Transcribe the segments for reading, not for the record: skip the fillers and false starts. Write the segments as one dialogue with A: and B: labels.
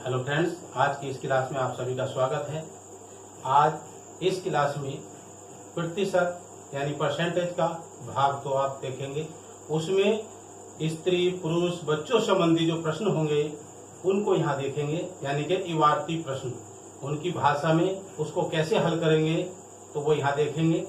A: Hello friends, आज की इस क्लास में आप सभी का स्वागत है। आज इस क्लास में प्रतिशत यानी परसेंटेज का भाग तो आप देखेंगे। उसमें स्त्री पुरुष बच्चों संबंधी जो प्रश्न होंगे उनको यहाँ देखेंगे, यानी कि इवार्ती प्रश्न उनकी भाषा में उसको कैसे हल करेंगे तो वो यहाँ देखेंगे।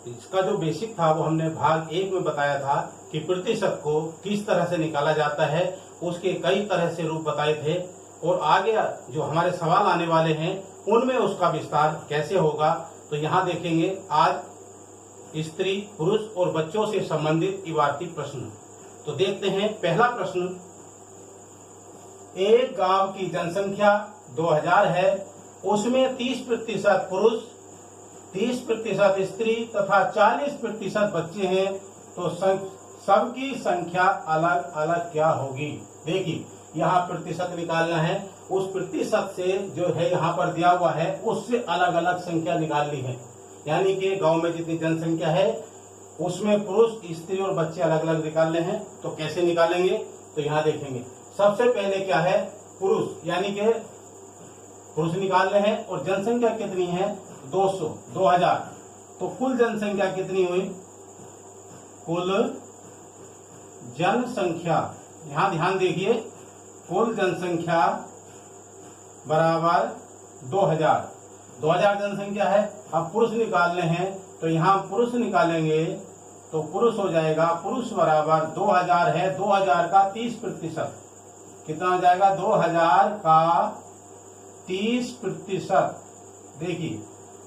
A: इसका जो बेसिक था वो हमने भाग 1 में बताया था कि प्रतिशत को किस तरह से निकाला जाता है, उसके कई तरह से रूप बताए थे और आगे जो हमारे सवाल आने वाले हैं उनमें उसका विस्तार कैसे होगा तो यहाँ देखेंगे। आज स्त्री पुरुष और बच्चों से संबंधित इवार्ती प्रश्न। तो देखते हैं पहला प्रश्न। एक गांव की जनसंख्या 2000 है, उसमें 30% पुरुष, 30% स्त्री तथा 40% बच्चे हैं, तो सबकी संख्या अलग अलग क्या होगी। देखिए यहाँ प्रतिशत निकालना है, उस प्रतिशत से जो है यहाँ पर दिया हुआ है उससे अलग अलग संख्या निकालनी है। यानी कि गांव में जितनी जनसंख्या है उसमें पुरुष स्त्री और बच्चे अलग अलग निकालने हैं। तो कैसे निकालेंगे तो यहाँ देखेंगे। सबसे पहले क्या है, पुरुष यानी कि पुरुष निकालने हैं और जनसंख्या कितनी है 2000। तो कुल जनसंख्या कितनी हुई, कुल जनसंख्या, यहाँ ध्यान देखिए, कुल जनसंख्या बराबर 2000 जनसंख्या है। अब पुरुष निकालने हैं तो यहाँ पुरुष निकालेंगे तो पुरुष हो जाएगा, पुरुष बराबर 2000 है, 2000 का 30%, कितना हो जाएगा 2000 का 30%। देखिए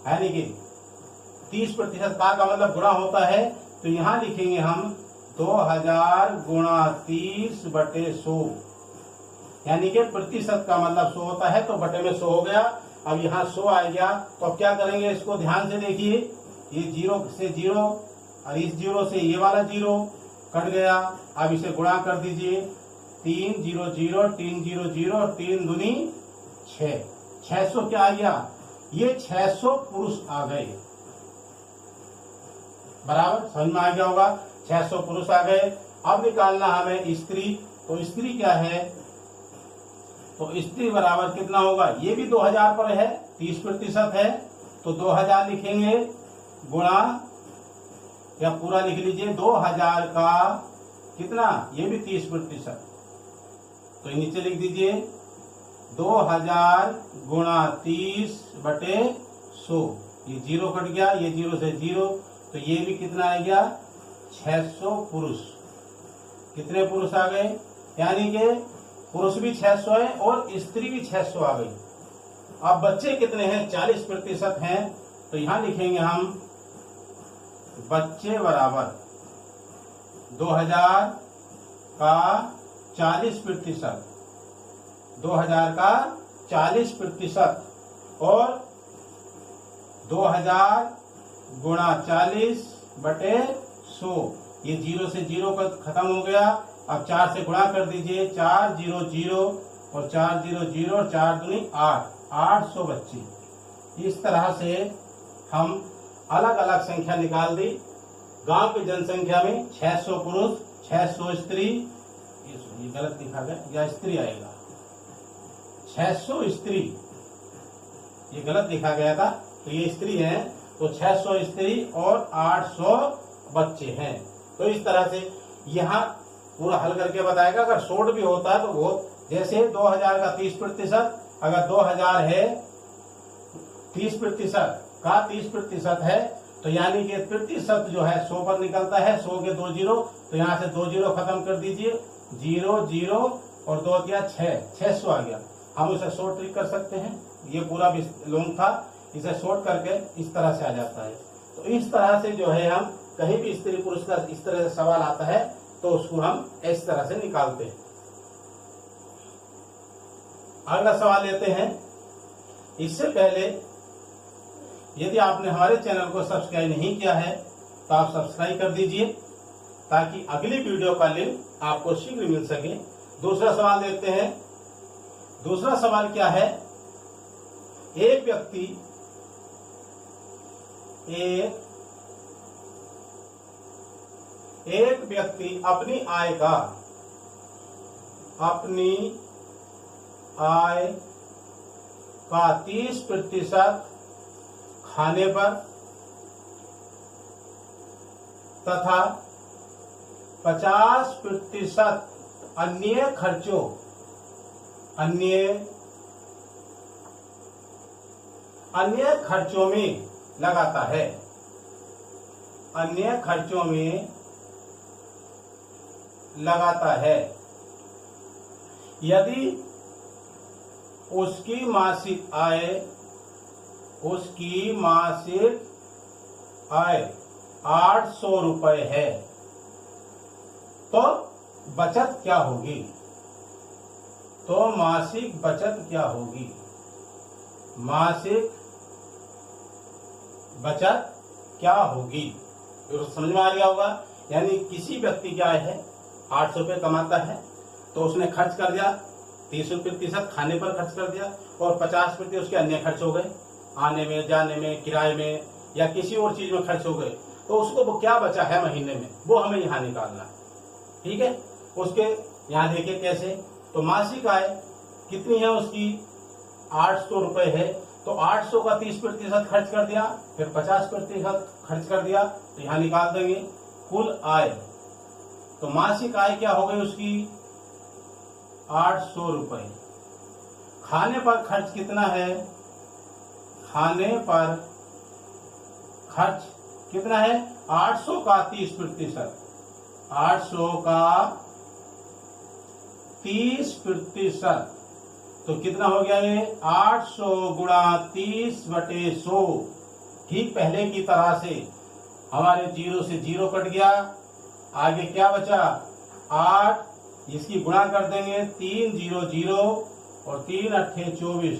A: यानी कि 30% का मतलब गुणा होता है, तो यहाँ लिखेंगे हम 2000 गुणा 30/100, यानी कि प्रतिशत का मतलब 100 होता है, तो बटे में 100 हो गया। अब यहाँ 100 आ गया, तो अब क्या करेंगे, इसको ध्यान से देखिए, ये 0 से 0 और इस 0 से ये वाला 0 कट गया। अब इसे गुणा कर दीजिए, 3 0 0 3 0 0 और 3 दूनी 6, 600 क्या आ गया, ये 600 पुरुष आ गए। बराबर समझ में आ गया होगा, 600 पुरुष आ गए। अब निकालना हमें स्त्री, तो स्त्री क्या है, तो स्त्री बराबर कितना होगा, ये भी 2000 पर है, 30% है, तो 2000 लिखेंगे गुणा, या पूरा लिख लीजिए 2000 का कितना, ये भी 30%, तो नीचे लिख दीजिए 2000 गुणा 30/100, ये 0 कट गया, ये 0 से 0, तो ये भी कितना आ गया 600 पुरुष। कितने पुरुष आ गए, यानी कि पुरुष भी 600 है और स्त्री भी 600 आ गई। अब बच्चे कितने हैं, 40% हैं, तो यहां लिखेंगे हम बच्चे बराबर 2000 का 40%, 2000 का 40% और 2000 गुणा 40/100, ये 0 से 0 का खत्म हो गया। अब 4 से गुणा कर दीजिए, 4 0 0 और 4 0 0 और 4 दूनी 8, 800 बच्चे। इस तरह से हम अलग अलग संख्या निकाल दी। गांव की जनसंख्या में 600 पुरुष, 600 स्त्री, ये गलत लिखा गया, या स्त्री आएगा, 600 स्त्री, ये गलत लिखा गया था, तो ये स्त्री है, तो 600 स्त्री और 800 बच्चे हैं। तो इस तरह से यहाँ पूरा हल करके बताएगा। अगर शॉर्ट भी होता है तो वो जैसे 2000 का 30%, अगर 2000 है 30% का 30% है, तो यानी कि प्रतिशत जो है 100 पर निकलता है, 100 के 2 0, तो यहाँ से 2 0 खत्म कर दीजिए, 0 0 और 2 दिया 6, 600 आ गया। हम उसे शॉर्ट ट्रिक कर सकते हैं, ये पूरा भी लॉन्ग था, इसे शॉर्ट करके इस तरह से आ जाता है। तो इस तरह से जो है हम कहीं भी स्त्री पुरुष का इस तरह से सवाल आता है तो उसको हम इस तरह से निकालते हैं। अगला सवाल लेते हैं। इससे पहले यदि आपने हमारे चैनल को सब्सक्राइब नहीं किया है तो आप सब्सक्राइब कर दीजिए ताकि अगली वीडियो का लिंक आपको शीघ्र मिल सके। दूसरा सवाल देखते हैं। दूसरा सवाल क्या है, एक व्यक्ति अपनी आय का 30% खाने पर तथा 50% अन्य खर्चों में लगाता है। अन्य खर्चों में लगाता है। यदि उसकी मासिक आय 800 रुपए है तो बचत क्या होगी? तो मासिक बचत क्या होगी? मासिक बचत क्या होगी? तो समझ में आ गया होगा। यानी किसी व्यक्ति की आय है 800 रुपये कमाता है तो उसने खर्च कर दिया, 30% खाने पर खर्च कर दिया और 50% उसके अन्य खर्च हो गए, आने में, जाने में, किराए में या किसी और चीज में खर्च हो गए। तो उसको वो क्या बचा है महीने में, वो हमें यहाँ निकालना है। ठीक है, उसके यहाँ देखिए कैसे। तो मासिक आय कितनी है उसकी? 800 रुपए है। तो 800 का 30% खर्च कर दिया, फिर 50% खर्च कर दिया, तो यहाँ निकाल देंगे कुल आय। तो मासिक आय क्या हो गई उसकी? 800 रुपए। खाने पर खर्च कितना है? खाने पर खर्च कितना है? 800 का 30%। 800 का 30%। तो कितना हो गया ये? 800 गुणा 30/100। ठीक पहले की तरह से हमारे 0 से 0 कट गया। आगे क्या बचा? 8। इसकी गुणा कर देंगे 3 0 0 और 3 8 24,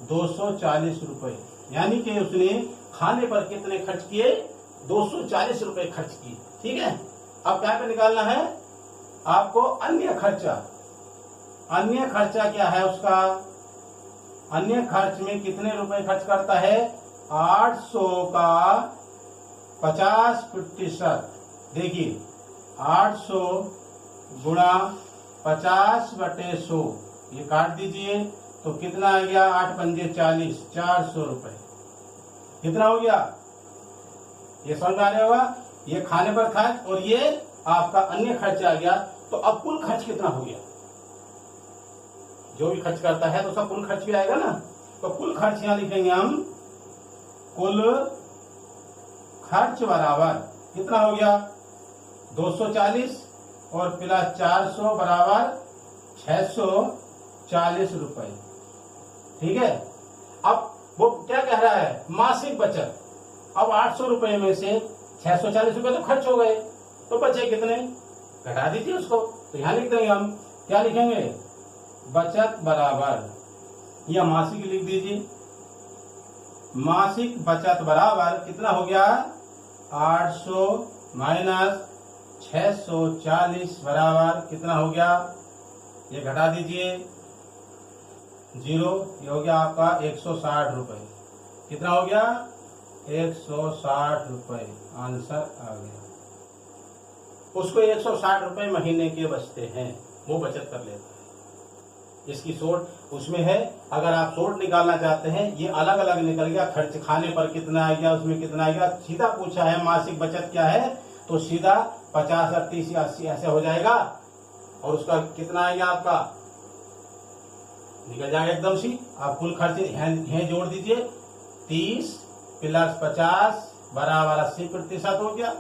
A: 240 रुपए। यानी कि उसने खाने पर कितने खर्च किए? 240 रुपए खर्च किए। ठीक है, अब क्या पे निकालना है आपको? अन्य खर्चा। अन्य खर्चा क्या है उसका? अन्य खर्च में कितने रुपए खर्च करता है? 800 का 50%। देखिए 800 गुणा 50/100, ये काट दीजिए तो कितना आ गया? 8 पंजे 40, 400 रुपए। कितना हो गया? ये समझ आ रहा होगा। ये खाने पर खर्च और ये आपका अन्य खर्च आ गया। तो अब कुल खर्च कितना हो गया? जो भी खर्च करता है तो उसका कुल खर्च भी आएगा ना। तो कुल खर्च यहां लिखेंगे हम। कुल खर्च बराबर कितना हो गया? 240 और प्लस 400 बराबर 640 रुपए। ठीक है, अब वो क्या कह रहा है? मासिक बचत। अब 800 रुपए में से 640 रुपए तो खर्च हो गए, तो बचे कितने? घटा दीजिए उसको। तो यहां लिख देंगे हम, क्या लिखेंगे? बचत बराबर, या मासिक लिख दीजिए। मासिक बचत बराबर कितना हो गया? 800 माइनस 640 बराबर कितना हो गया? ये घटा दीजिए 0, ये हो गया आपका 160 रुपए। कितना हो गया? 160 रुपए आंसर आ गया। उसको 160 रुपए महीने के बचते हैं, वो बचत कर लेता है। इसकी सोट उसमें है। अगर आप सोट निकालना चाहते हैं, ये अलग अलग निकल गया। खर्च खाने पर कितना आ गया, उसमें कितना आ गया। सीधा पूछा है मासिक बचत क्या है, तो सीधा 50 30 या 80 ऐसे हो जाएगा। और उसका कितना आएगा आपका? निकल जाएगा एकदम सी। आप कुल खर्च यहां जोड़ दीजिए। 30 प्लस 50 बराबर 80% हो गया।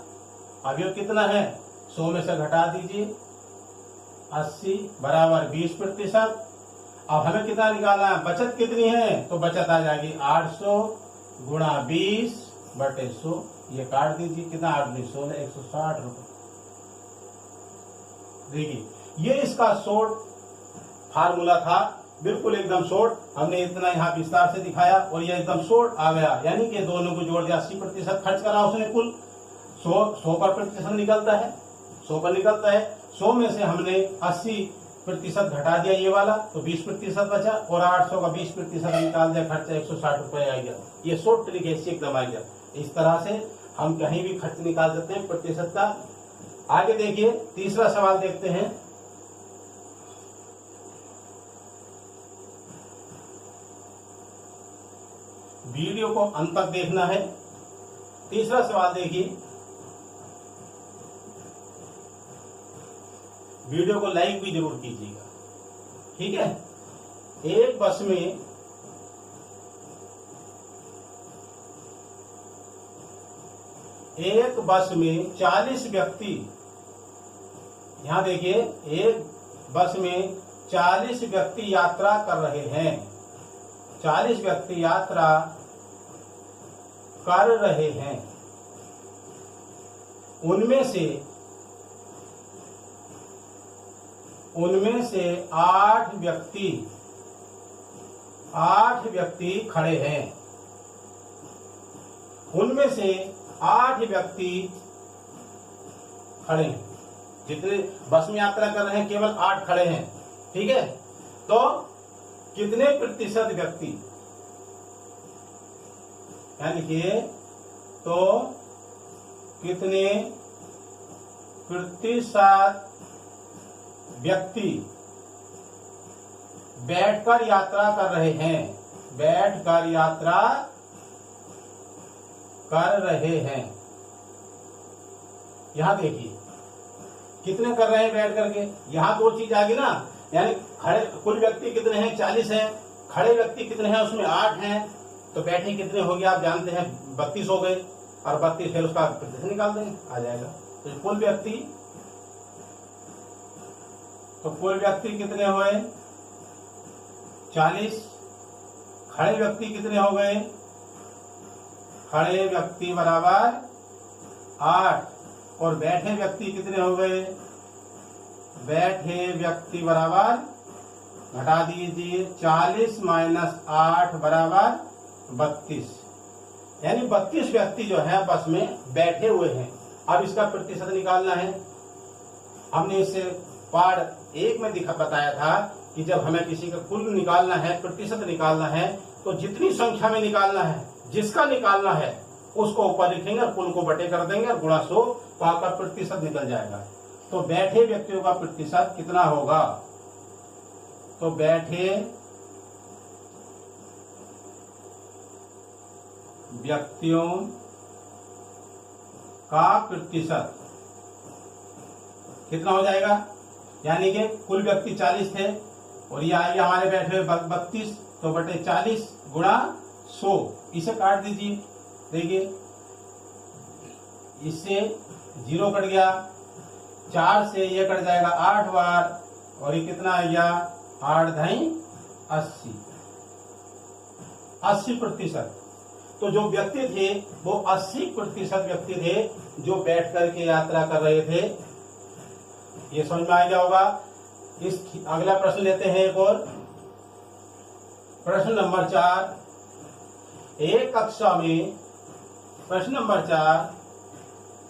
A: अब ये कितना है? 100 में से घटा दीजिए, 80 बराबर 20%। अब हमें कितना निकालना है? बचत कितनी है? तो बचत आ जाएगी 800 गुणा 20/100। ये काट दीजिए, कितना? 8 × 16, 160 रुपए। देखिए, ये इसका शॉर्ट फार्मूला था, बिल्कुल एकदम शॉर्ट। हमने इतना यहाँ विस्तार से दिखाया और ये एकदम शॉर्ट आ गया। यानी कि दोनों को जोड़ दिया, 80% खर्च करा उसने कुल। 100 पर प्रतिशत निकलता है, 100 पर निकलता है। 100 में से हमने 80% घटा दिया ये वाला, तो 20% बचा। और 800 का 20% निकाल दिया, खर्चा 160 रुपए आ गया। ये शॉर्ट तरीके से एकदम आ गया। इस तरह से हम कहीं भी खर्च निकाल सकते हैं प्रतिशत का। आगे देखिए, तीसरा सवाल देखते हैं। वीडियो को अंत तक देखना है। तीसरा सवाल देखिए, वीडियो को लाइक भी जरूर कीजिएगा, ठीक है। एक बस में 40 व्यक्ति, यहां देखिए, एक बस में 40 व्यक्ति यात्रा कर रहे हैं। 40 व्यक्ति यात्रा कर रहे हैं। उनमें से 8 व्यक्ति खड़े हैं। उनमें से 8 व्यक्ति खड़े हैं। जितने बस में यात्रा कर रहे हैं केवल 8 खड़े हैं, ठीक है। तो कितने प्रतिशत व्यक्ति, यानी कि तो कितने प्रतिशत व्यक्ति बैठकर यात्रा कर रहे हैं, बैठकर यात्रा कर रहे हैं। यहां देखिए कितने कर रहे हैं बैठ करके, यहां 2 चीज आ गई ना, यानी खड़े कुल व्यक्ति कितने हैं, 40 हैं, खड़े व्यक्ति कितने हैं, उसमें 8 हैं, तो बैठे कितने हो गए आप जानते हैं, 32 हो गए, और 32 फिर उसका प्रतिशत निकाल देंगे, आ जाएगा। तो कुल व्यक्ति कितने हुए, 40। खड़े व्यक्ति कितने हो गए, खड़े व्यक्ति बराबर 8, और बैठे व्यक्ति कितने हो गए, बैठे व्यक्ति बराबर, घटा दीजिए, 40 - 8 बराबर 32, यानी 32 व्यक्ति जो है बस में बैठे हुए हैं। अब इसका प्रतिशत निकालना है। हमने इसे पार्ट 1 में बताया था कि जब हमें किसी का कुल निकालना है, प्रतिशत निकालना है, तो जितनी संख्या में निकालना है, जिसका निकालना है उसको ऊपर लिखेंगे और कुल को बटे कर देंगे और गुणा 100, तो आपका प्रतिशत निकल जाएगा। तो बैठे व्यक्तियों का प्रतिशत कितना होगा, तो बैठे व्यक्तियों का प्रतिशत कितना हो जाएगा, यानी कि कुल व्यक्ति 40 थे और ये आइए हमारे बैठे हुए 32, तो बटे 40 गुणा 100, इसे काट दीजिए। देखिए इससे 0 कट गया, 4 से ये कट जाएगा 8 बार, और ये कितना आ गया, 8 × 80%। तो जो व्यक्ति थे वो 80% व्यक्ति थे जो बैठ करके यात्रा कर रहे थे। ये समझ में आ गया होगा। इस अगला प्रश्न लेते हैं एक और, प्रश्न नंबर 4। एक कक्षा में, प्रश्न नंबर 4,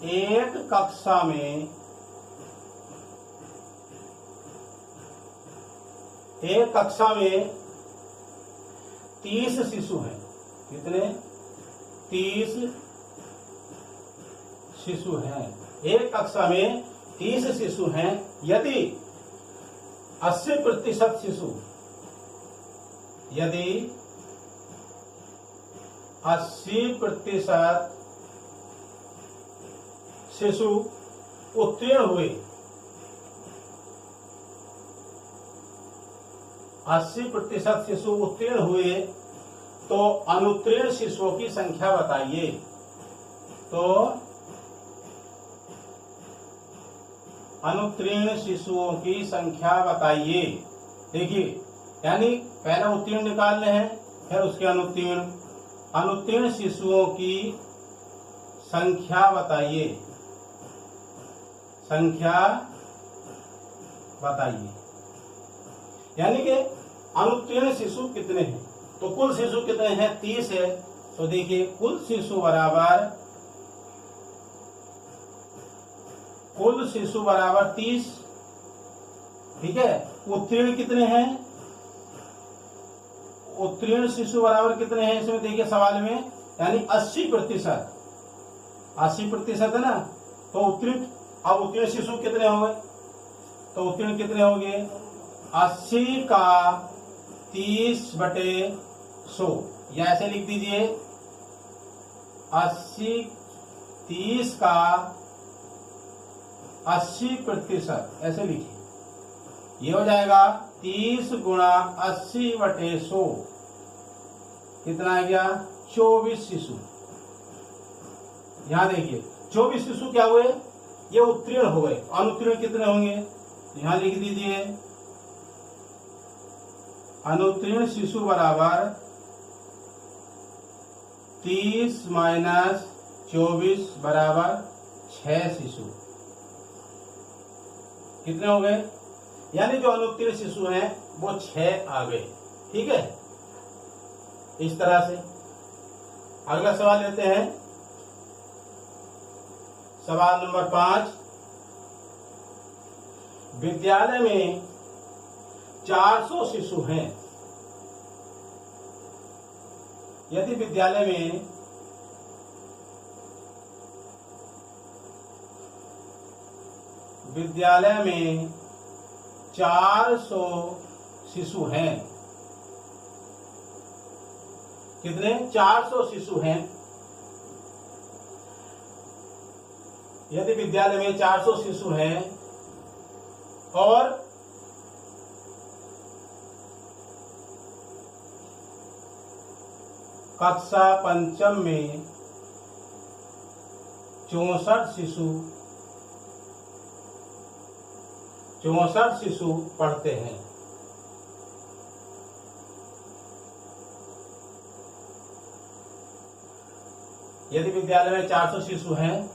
A: एक कक्षा में 30 शिशु हैं। कितने, 30 शिशु हैं। एक कक्षा में 30 शिशु हैं। यदि 80% शिशु, यदि 80% शिशु उत्तीर्ण हुए, 80% शिशु उत्तीर्ण हुए, तो अनुत्तीर्ण शिशुओं की संख्या बताइए। तो अनुत्तीर्ण शिशुओं की संख्या बताइए। देखिए, यानी पहले उत्तीर्ण निकालने हैं, फिर उसके अनुत्तीर्ण। अनुत्तीर्ण शिशुओं की संख्या बताइए, संख्या बताइए। यानी कि अनुत्तीर्ण शिशु कितने हैं, तो कुल शिशु कितने हैं, 30 है। तो देखिए कुल शिशु बराबर 30, ठीक है। उत्तीर्ण कितने हैं, उत्तीर्ण शिशु बराबर कितने हैं, इसमें देखिए सवाल में, यानी 80%, 80% है ना। तो उत्तीर्ण, अब उत्तीर्ण शिशु कितने होंगे, तो उत्तीर्ण कितने होंगे, 80 का 30/100, या ऐसे लिख दीजिए 80 30 का 80%, ऐसे लिखिए। ये हो जाएगा 30 गुणा 80/100, कितना आ गया 24 शिशु। यहां देखिए 24 शिशु क्या हुए, ये उत्तीर्ण हो गए। अनुत्तीर्ण कितने होंगे, यहां लिख दीजिए अनुत्तीर्ण शिशु बराबर 30 माइनस 24 बराबर 6 शिशु। कितने हो गए, यानी जो अनुत्तीर्ण शिशु हैं वो 6 आ गए। ठीक है, इस तरह से। अगला सवाल लेते हैं, सवाल नंबर 5। विद्यालय में 400 शिशु हैं। यदि विद्यालय में विद्यालय में 400 शिशु हैं, कितने 400 शिशु हैं। यदि विद्यालय में 400 शिशु हैं और कक्षा पंचम में 64 शिशु पढ़ते हैं। यदि विद्यालय में 400 शिशु हैं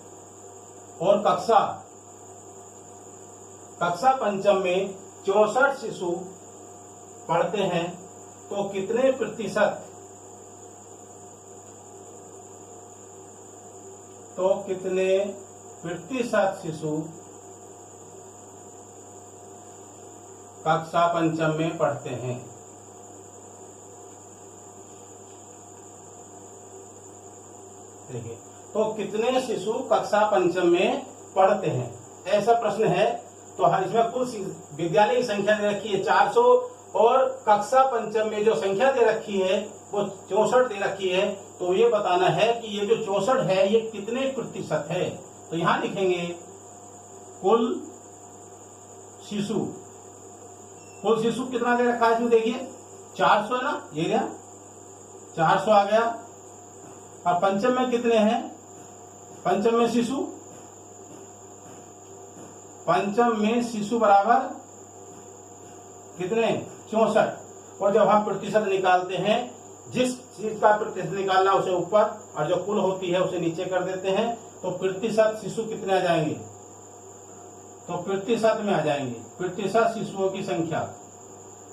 A: और कक्षा पंचम में 64 शिशु पढ़ते हैं, तो कितने प्रतिशत शिशु कक्षा पंचम में पढ़ते हैं। देखिए, तो कितने शिशु कक्षा पंचम में पढ़ते हैं, ऐसा प्रश्न है। तो इसमें कुल विद्यालय की संख्या दे रखी है 400 और कक्षा पंचम में जो संख्या दे रखी है वो 64 दे रखी है। तो ये बताना है कि ये जो 64 है ये कितने प्रतिशत है। तो यहां लिखेंगे कुल शिशु कितना दे रखा है इसमें, देखिए 400 है ना, ये गया 400 आ गया। अब पंचम में कितने हैं, पंचम में शिशु बराबर कितने 64। और जब हम प्रतिशत निकालते हैं, जिस चीज का प्रतिशत निकालना उसे ऊपर और जो कुल होती है उसे नीचे कर देते हैं, तो प्रतिशत शिशु कितने आ जाएंगे, तो प्रतिशत में आ जाएंगे। प्रतिशत शिशुओं की संख्या,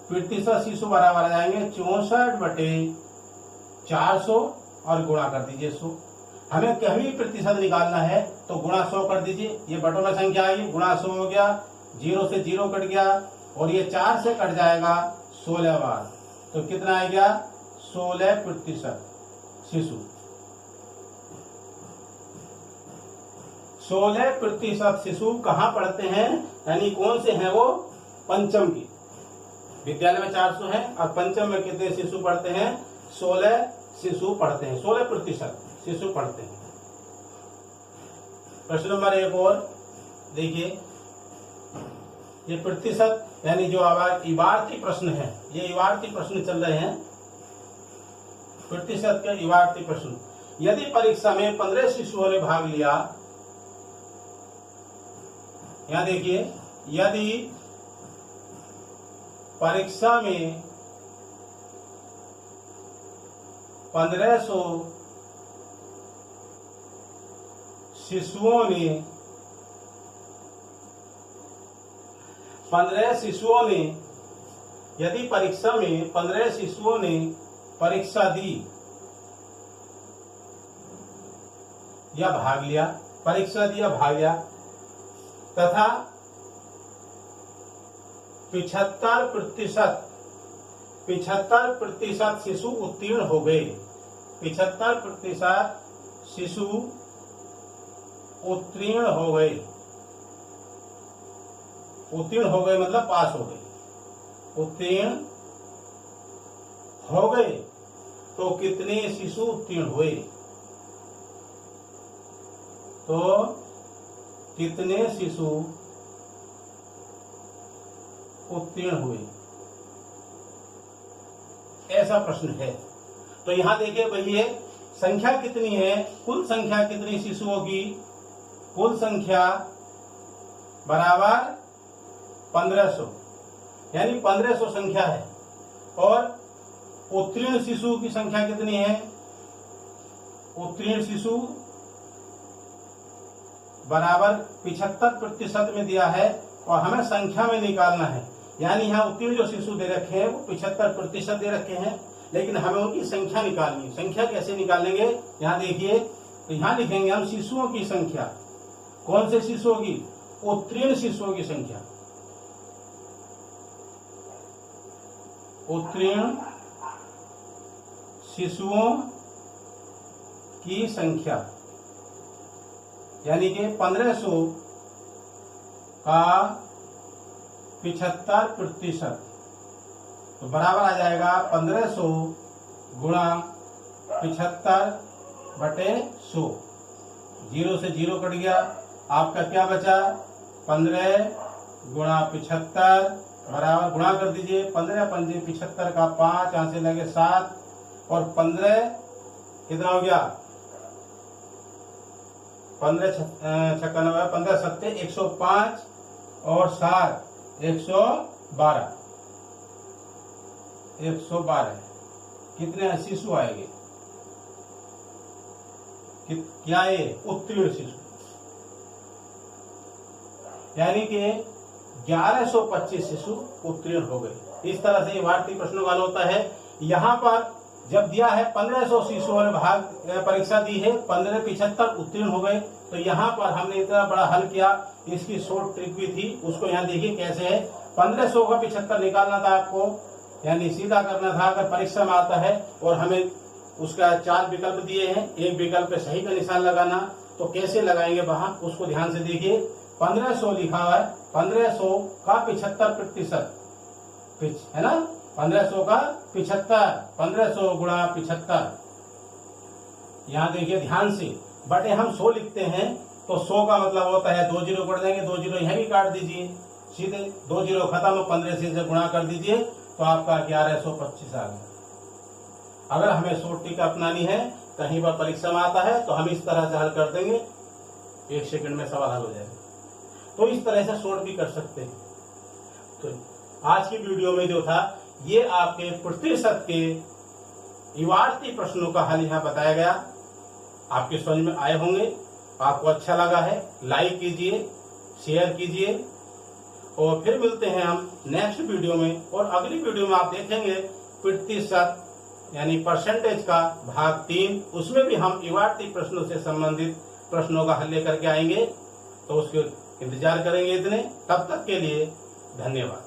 A: प्रतिशत शिशु बराबर आ जाएंगे 64/400 और गुणा कर दीजिए 100। हमें कभी प्रतिशत निकालना है तो गुणा 100 कर दीजिए। ये बटों में संख्या आई, गुणा 100 हो गया, 0 से 0 कट गया और ये 4 से कट जाएगा 16 बार, तो कितना आ गया 16% शिशु। 16% शिशु कहाँ पढ़ते हैं, यानी कौन से हैं वो, पंचम की। विद्यालय में 400 हैं और पंचम में कितने शिशु पढ़ते हैं, 16 शिशु पढ़ते हैं, 16% शिशु पढ़ते हैं। प्रश्न नंबर 1 और देखिए, ये प्रतिशत यानी जो इबारती प्रश्न है, ये इबारती प्रश्न चल रहे हैं, प्रतिशत के इबारती प्रश्न। यदि परीक्षा में 15 शिशुओं ने भाग लिया, यहां देखिए, यदि परीक्षा में 1500 शिशुओं ने यदि परीक्षा में 15 शिशुओं ने परीक्षा दी या भाग लिया, परीक्षा दी या भाग लिया, तथा 75% शिशु उत्तीर्ण हो गए। 75% शिशु उत्तीर्ण हो गए। उत्तीर्ण हो गए मतलब पास हो गए, उत्तीर्ण हो गए। तो कितने शिशु उत्तीर्ण हुए? तो कितने शिशु उत्तीर्ण हुए, ऐसा प्रश्न है। तो यहां देखिए भैया, संख्या कितनी है, कुल संख्या कितनी शिशुओं की? कुल संख्या बराबर 1500, यानी 1500 संख्या है। और उत्तीर्ण शिशु की संख्या कितनी है? उत्तीर्ण शिशु बराबर 75% में दिया है और हमें संख्या में निकालना है। यानी यहाँ उत्तीर्ण जो शिशु दे रखे हैं वो 75% दे रखे हैं, लेकिन हमें उनकी संख्या निकालनी है। संख्या कैसे निकालेंगे? यहाँ देखिए, तो यहाँ लिखेंगे हम शिशुओं की संख्या। कौन से शिशुओं की? उत्तीर्ण शिशुओं की संख्या। उत्तीर्ण शिशुओं की संख्या, यानी कि 1500 का 75%, तो बराबर आ जाएगा 1500 गुणा 75/100। 0 से 0 कट गया, आपका क्या बचा? 15 गुणा 75 बराबर, गुणा कर दीजिए, 15 पंजे 75 का 5, यहां से लगे 7 और 15 कितना हो गया? 15 96, 15 सत्ते 105 और 7 112। 112 कितने शिशु आएंगे? क्या ये उत्तीर्ण शिशु, यानी कि 1125 शिशु उत्तीर्ण हो गए। इस तरह से ये भारतीय प्रश्नों का हल होता है। यहाँ पर जब दिया है 1500 शिशुओं ने भाग परीक्षा दी है, 1575 उत्तीर्ण हो गए, तो यहाँ पर हमने इतना बड़ा हल किया। इसकी शॉर्ट ट्रिक भी थी, उसको यहाँ देखिए कैसे है। 1500 का 75 निकालना था आपको, यानी सीधा करना था अगर परीक्षा में आता है। और हमें उसका 4 विकल्प दिए हैं, एक विकल्प पे सही का निशान लगाना। तो कैसे लगाएंगे वहां, उसको ध्यान से देखिए। 1500 लिखा हुआ है, 1500 का 75% है ना, 1500 का 75, 1500 गुणा 75। यहाँ देखिए ध्यान से, बटे हम 100 लिखते हैं, तो 100 का मतलब होता है 2 जीरो कट जाएंगे, 2 जीरो यहाँ भी काट दीजिए, सीधे 2 जीरो खत्म, 15 से गुणा कर दीजिए, तो आपका 1125 आ गया। अगर हमें शॉर्ट ट्रिक अपनानी है, कहीं पर परीक्षा में आता है, तो हम इस तरह से हल कर देंगे, 1 सेकंड में सवाल हल हो जाएगा। तो इस तरह से शॉर्ट भी कर सकते हैं। तो आज की वीडियो में जो था, ये आपके प्रतिशत के इवार्ती प्रश्नों का हल यहाँ बताया गया। आपके समझ में आए होंगे, आपको अच्छा लगा है, लाइक कीजिए, शेयर कीजिए, और फिर मिलते हैं हम नेक्स्ट वीडियो में। और अगली वीडियो में आप देखेंगे प्रतिशत यानी परसेंटेज का भाग 3, उसमें भी हम इवार्ती प्रश्नों से संबंधित प्रश्नों का हल लेकर के आएंगे। तो उसके इंतजार करेंगे इतने, तब तक के लिए धन्यवाद।